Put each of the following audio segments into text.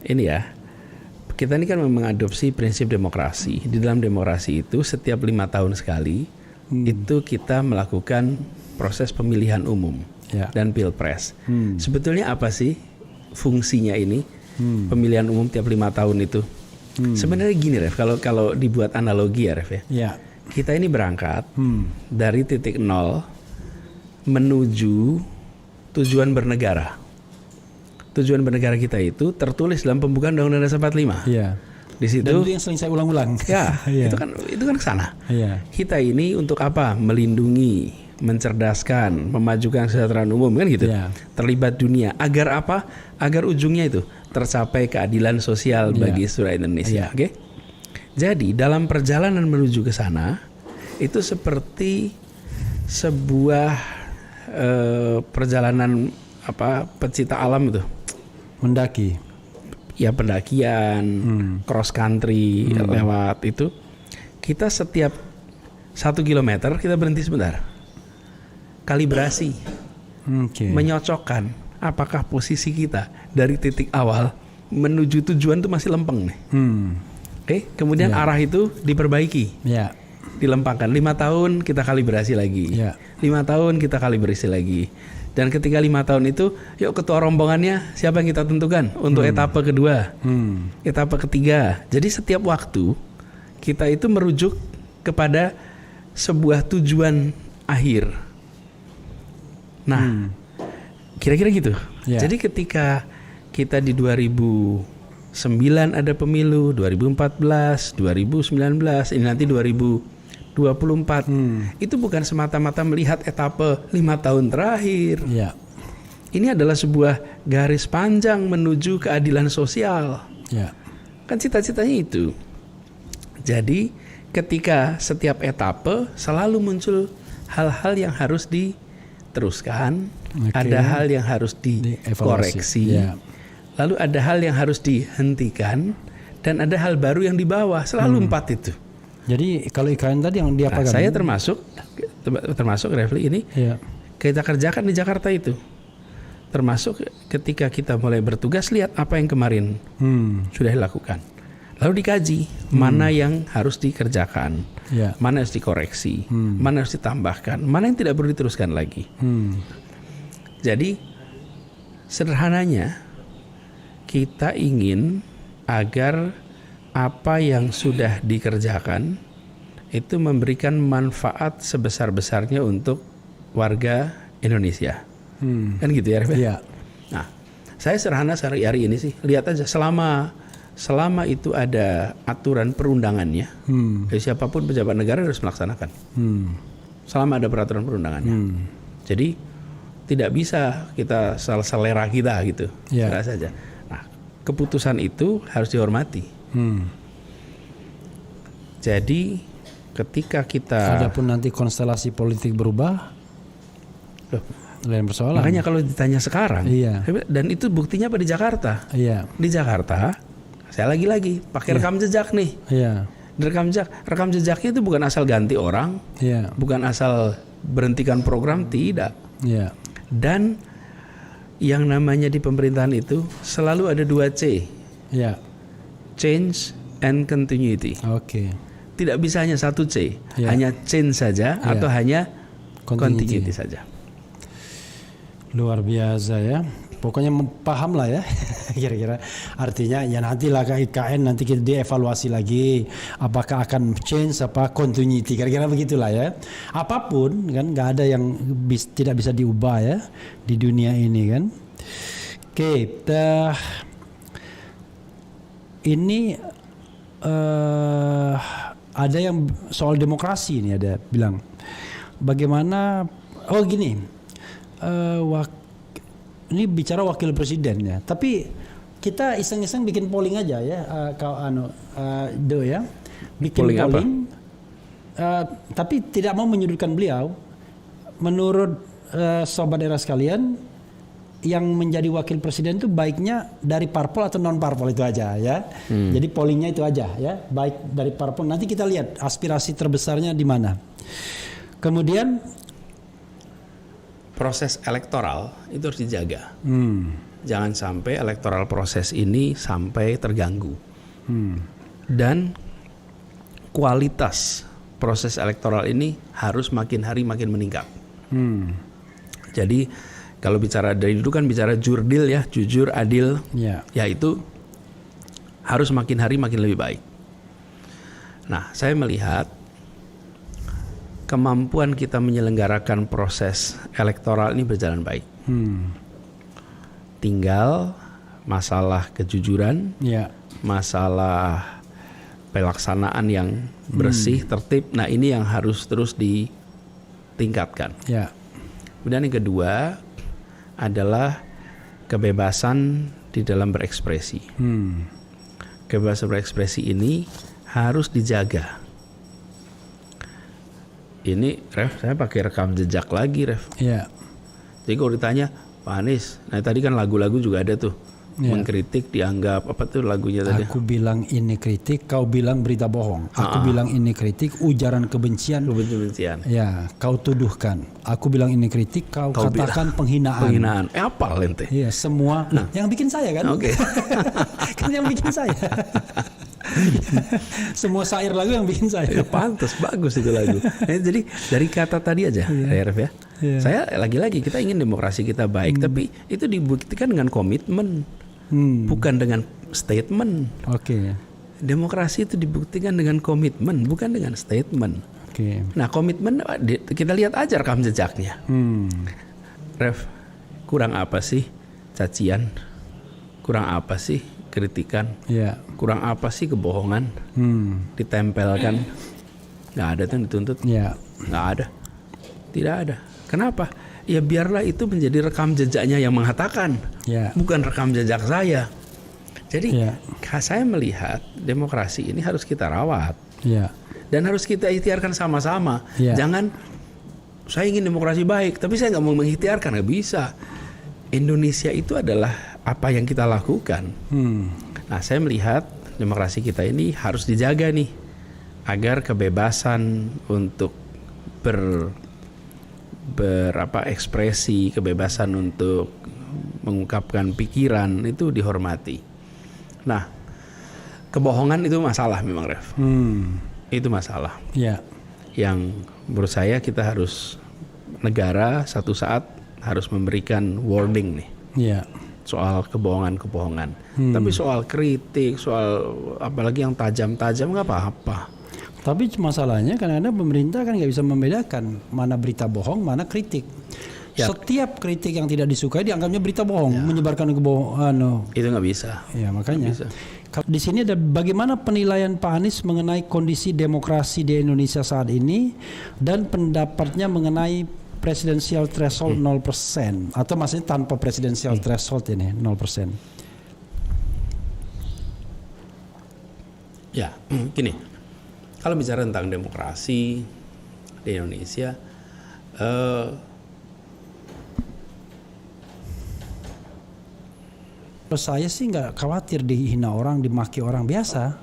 ini ya, kita ini kan mengadopsi prinsip demokrasi. Di dalam demokrasi itu setiap 5 tahun sekali itu kita melakukan proses pemilihan umum dan pilpres. Sebetulnya apa sih fungsinya ini pemilihan umum tiap 5 tahun itu? Sebenarnya gini Ref, kalau dibuat analogi ya Ref ya. Kita ini berangkat dari titik nol menuju tujuan bernegara. Tujuan bernegara kita itu tertulis dalam pembukaan Undang-Undang Dasar 45. Di situ. Dan itu yang sering saya ulang-ulang. Itu kan kesana. Kita ini untuk apa? Melindungi, mencerdaskan, memajukan kesejahteraan umum kan gitu. Terlibat dunia. Agar apa? Agar ujungnya itu tercapai keadilan sosial bagi seluruh Indonesia. Oke? Jadi dalam perjalanan menuju ke sana itu seperti sebuah perjalanan pecinta alam itu. Mendaki. Ya pendakian, cross country lewat itu. Kita setiap 1 kilometer kita berhenti sebentar. Kalibrasi. Menyocokkan apakah posisi kita dari titik awal menuju tujuan itu masih lempeng nih. Kemudian arah itu diperbaiki. Dilempangkan 5 tahun kita kalibrasi lagi. 5 tahun kita kalibrasi lagi. Dan ketika 5 tahun itu, yuk ketua rombongannya siapa yang kita tentukan untuk etapa kedua, etapa ketiga. Jadi setiap waktu kita itu merujuk kepada sebuah tujuan akhir. Nah, kira-kira gitu. Jadi ketika kita di 2009 ada pemilu, 2014, 2019, ini nanti 2024. Itu bukan semata-mata melihat etapa 5 tahun terakhir. Ini adalah sebuah garis panjang menuju keadilan sosial. Kan cita-citanya itu. Jadi ketika setiap etapa selalu muncul hal-hal yang harus diteruskan, ada hal yang harus dikoreksi, lalu ada hal yang harus dihentikan, dan ada hal baru yang dibawa. Selalu 4 itu. Jadi kalau IKN tadi yang diapakan? Saya termasuk Refli ini kita kerjakan di Jakarta itu. Termasuk ketika kita mulai bertugas, lihat apa yang kemarin sudah dilakukan. Lalu dikaji mana yang harus dikerjakan, mana harus dikoreksi, mana harus ditambahkan, mana yang tidak perlu diteruskan lagi. Jadi sederhananya kita ingin agar apa yang sudah dikerjakan itu memberikan manfaat sebesar-besarnya untuk warga Indonesia. Kan gitu ya, Ref? Nah, saya sederhana hari ini sih, lihat aja selama itu ada aturan perundangannya, siapapun pejabat negara harus melaksanakan. Selama ada peraturan perundangannya. Jadi tidak bisa kita selera kita gitu, saja. Nah, keputusan itu harus dihormati. Jadi ketika kita adapun nanti konstelasi politik berubah, lain persoalan. Makanya kalau ditanya sekarang, dan itu buktinya apa di Jakarta? Di Jakarta, saya lagi pakai rekam jejak nih. Rekam jejaknya itu bukan asal ganti orang, bukan asal berhentikan program, tidak. Dan yang namanya di pemerintahan itu selalu ada 2 C. Change and continuity. Tidak bisa hanya 1 C, hanya change saja atau hanya continuity saja. Luar biasa ya. Pokoknya paham lah ya. Kira-kira artinya ya nantilah IKN nanti kita dievaluasi lagi apakah akan change apa continuity, kira-kira begitulah ya. Apapun kan nggak ada yang tidak bisa diubah ya di dunia ini kan. Ini ada yang soal demokrasi ini, ada bilang bagaimana ini bicara wakil presiden ya, tapi kita iseng-iseng bikin polling aja ya, bikin polling tapi tidak mau menyudutkan beliau. Menurut sobat era sekalian, yang menjadi wakil presiden itu baiknya dari parpol atau non parpol, itu aja ya. Jadi pollingnya itu aja ya, baik dari parpol. Nanti kita lihat aspirasi terbesarnya di mana. Kemudian proses elektoral itu harus dijaga. jangan sampai electoral proses ini sampai terganggu. Dan kualitas proses elektoral ini harus makin hari makin meningkat. Jadi kalau bicara dari dulu kan bicara jurdil ya, jujur, adil, ya itu harus makin hari makin lebih baik. Nah, saya melihat kemampuan kita menyelenggarakan proses elektoral ini berjalan baik. Tinggal masalah kejujuran, masalah pelaksanaan yang bersih, tertib. Nah, ini yang harus terus ditingkatkan. Kemudian yang kedua adalah kebebasan di dalam berekspresi. Kebebasan berekspresi ini harus dijaga. Ini Ref, saya pakai rekam jejak lagi Ref. Jadi kalau ditanya Pak Anies, nah tadi kan lagu-lagu juga ada tuh mengkritik dianggap apa tuh lagunya tadi? Aku bilang ini kritik, kau bilang berita bohong. Aku bilang ini kritik, ujaran kebencian. Ya, kau tuduhkan. Aku bilang ini kritik, kau katakan penghinaan. Apa lente? Iya, semua. Nah, yang bikin saya kan? Oke. Kan yang bikin saya. Semua syair lagu yang bikin saya. Ya, pantas, bagus itu lagu. Jadi dari kata tadi aja, Ref ya. Saya lagi-lagi kita ingin demokrasi kita baik, tapi itu dibuktikan dengan komitmen, bukan dengan statement. Demokrasi itu dibuktikan dengan komitmen, bukan dengan statement. Nah, komitmen kita lihat aja rekam jejaknya. Ref, kurang apa sih cacian? Kurang apa sih kritikan? Kurang apa sih kebohongan? Ditempelkan? Nggak ada tuh dituntut? Nggak ada. Tidak ada. Kenapa? Ya biarlah itu menjadi rekam jejaknya yang mengatakan, bukan rekam jejak saya. Jadi saya melihat demokrasi ini harus kita rawat, dan harus kita ikhtiarkan sama-sama. Jangan saya ingin demokrasi baik, tapi saya nggak mau mengikhtiarkan, nggak bisa. Indonesia itu adalah apa yang kita lakukan. Nah, saya melihat demokrasi kita ini harus dijaga nih, agar kebebasan untuk ekspresi, kebebasan untuk mengungkapkan pikiran itu dihormati. Nah, kebohongan itu masalah memang, Ref. Itu masalah. Yang menurut saya kita harus, negara satu saat harus memberikan warning nih. Soal kebohongan-kebohongan. Tapi soal kritik, soal apalagi yang tajam-tajam nggak apa-apa. Tapi masalahnya kadang-kadang pemerintah kan nggak bisa membedakan mana berita bohong, mana kritik. Setiap kritik yang tidak disukai dianggapnya berita bohong, menyebarkan kebohongan. Itu nggak bisa. Ya makanya. Di sini ada bagaimana penilaian Pak Anies mengenai kondisi demokrasi di Indonesia saat ini dan pendapatnya mengenai presidensial threshold 0% atau maksudnya tanpa presidensial threshold ini 0%. Ya, gini. Kalau bicara tentang demokrasi di Indonesia, saya sih nggak khawatir dihina orang, dimaki orang biasa.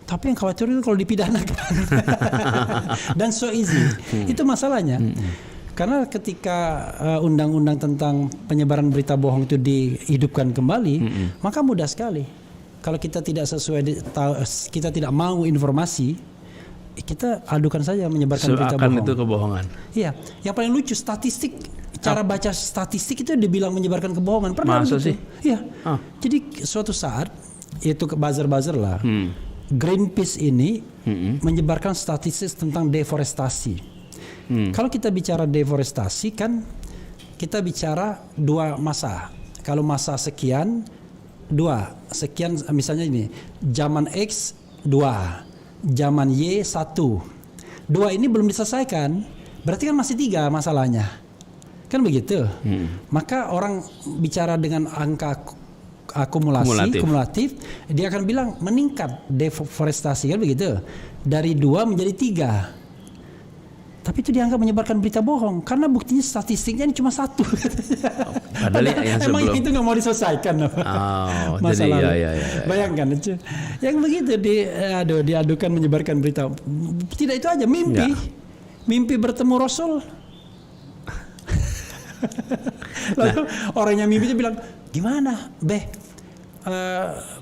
Tapi yang khawatir itu kalau dipidanakan. Dan so easy. Itu masalahnya. Karena ketika undang-undang tentang penyebaran berita bohong itu dihidupkan kembali, maka mudah sekali. Kalau kita tidak kita tidak mau informasi, kita adukan saja menyebarkan berita bohong. Itu kebohongan. Iya, yang paling lucu statistik, cara baca statistik itu dibilang menyebarkan kebohongan. Pernah masa begitu? sih? Iya. Jadi suatu saat itu buzzer-buzzer lah. Greenpeace ini menyebarkan statistik tentang deforestasi. Kalau kita bicara deforestasi kan kita bicara dua masa. Kalau masa sekian, sekian misalnya ini, zaman X 2, zaman Y 1. 2 ini belum diselesaikan, berarti kan masih 3 masalahnya. Kan begitu. Maka orang bicara dengan angka kumulatif, dia akan bilang meningkat deforestasi, kan begitu. Dari 2 menjadi 3. Tapi itu dianggap menyebarkan berita bohong karena buktinya statistiknya ini cuma 1. Padahal yang sebelum emang itu nggak mau diselesaikan. Masalah. Jadi, ya. Bayangkan yang begitu diadukan menyebarkan berita. Tidak itu aja, mimpi bertemu Rasul. Lalu orang yang mimpi itu bilang Gimana, Beh?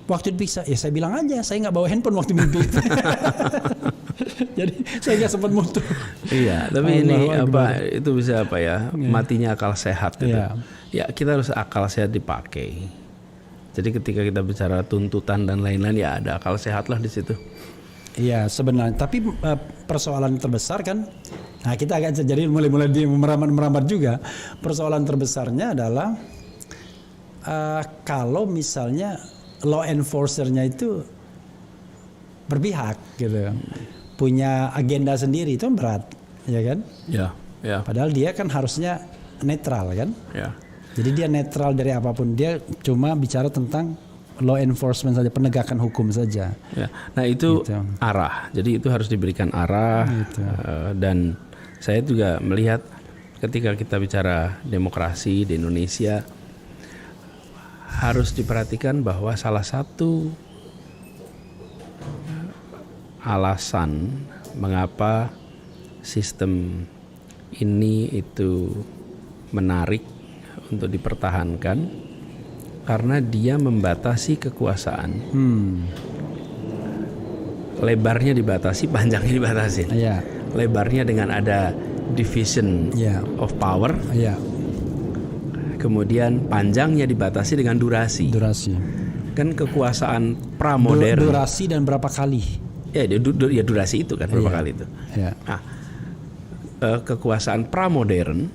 Waktu diperiksa, ya saya bilang aja, saya nggak bawa handphone waktu mimpi. Jadi saya nggak sempat mutu. Iya, tapi ini apa itu bisa apa ya? Matinya akal sehat gitu. Ya kita harus akal sehat dipakai. Jadi ketika kita bicara tuntutan dan lain-lain, ya ada akal sehat lah di situ. Iya sebenarnya. Tapi persoalan terbesar kan, nah kita agak jadi mulai merambat juga. Persoalan terbesarnya adalah kalau misalnya law enforcernya itu berpihak gitu, punya agenda sendiri, itu berat, ya kan? Ya. Padahal dia kan harusnya netral kan? Ya. Jadi dia netral dari apapun, dia cuma bicara tentang law enforcement saja, penegakan hukum saja. Ya. Nah itu gitu. Arah, jadi itu harus diberikan arah gitu. Dan saya juga melihat ketika kita bicara demokrasi di Indonesia, harus diperhatikan bahwa salah satu alasan mengapa sistem ini itu menarik untuk dipertahankan karena dia membatasi kekuasaan. Lebarnya dibatasi, panjangnya dibatasi. Lebarnya dengan ada division of power. Kemudian panjangnya dibatasi dengan durasi. Kan kekuasaan pramodern. Durasi dan berapa kali? Ya durasi itu kan berapa kali itu. Nah, kekuasaan pramodern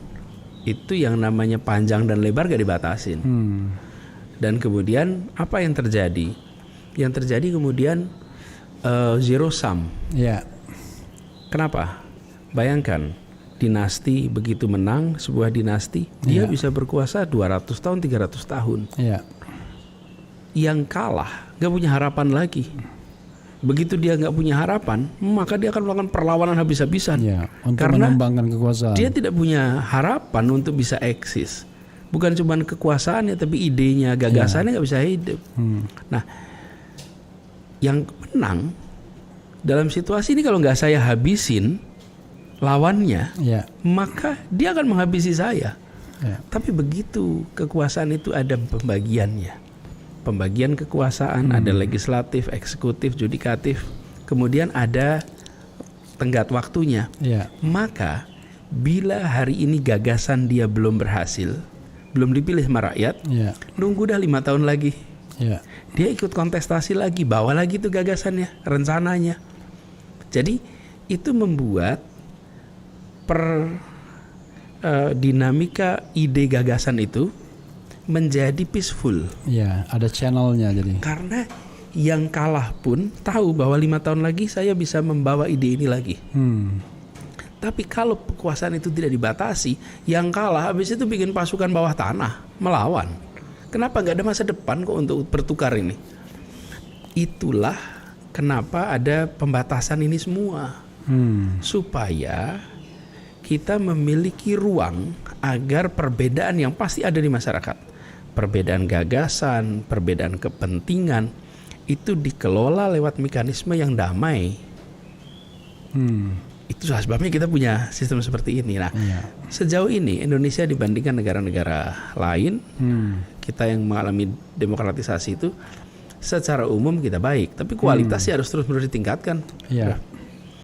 itu yang namanya panjang dan lebar gak dibatasin. Dan kemudian apa yang terjadi? Yang terjadi kemudian zero sum. Kenapa? Bayangkan dinasti begitu menang, sebuah dinasti dia bisa berkuasa 200 tahun, 300 tahun. Yang kalah gak punya harapan lagi. Begitu dia gak punya harapan, maka dia akan melakukan perlawanan habis-habisan. Untuk karena mengembangkan kekuasaan. Dia tidak punya harapan untuk bisa eksis. Bukan cuma kekuasaannya, tapi idenya, gagasannya gak bisa hidup. Nah, yang menang dalam situasi ini kalau gak saya habisin lawannya, maka dia akan menghabisi saya. Tapi begitu kekuasaan itu ada pembagiannya, pembagian kekuasaan, ada legislatif, eksekutif, judikatif, kemudian ada tenggat waktunya. Maka bila hari ini gagasan dia belum berhasil, belum dipilih sama rakyat, nunggu dah 5 tahun lagi. Dia ikut kontestasi lagi, bawa lagi tuh gagasannya, rencananya. Jadi itu membuat dinamika ide gagasan itu menjadi peaceful. Ada channelnya jadi. Karena yang kalah pun tahu bahwa 5 tahun lagi saya bisa membawa ide ini lagi. Tapi kalau kekuasaan itu tidak dibatasi, yang kalah habis itu bikin pasukan bawah tanah melawan. Kenapa nggak ada masa depan kok untuk bertukar ini? Itulah kenapa ada pembatasan ini semua. Supaya kita memiliki ruang agar perbedaan yang pasti ada di masyarakat, perbedaan gagasan, perbedaan kepentingan, itu dikelola lewat mekanisme yang damai. Itu sebabnya kita punya sistem seperti ini. Nah, sejauh ini Indonesia dibandingkan negara-negara lain, kita yang mengalami demokratisasi itu secara umum kita baik, tapi kualitasnya harus terus-menerus ditingkatkan.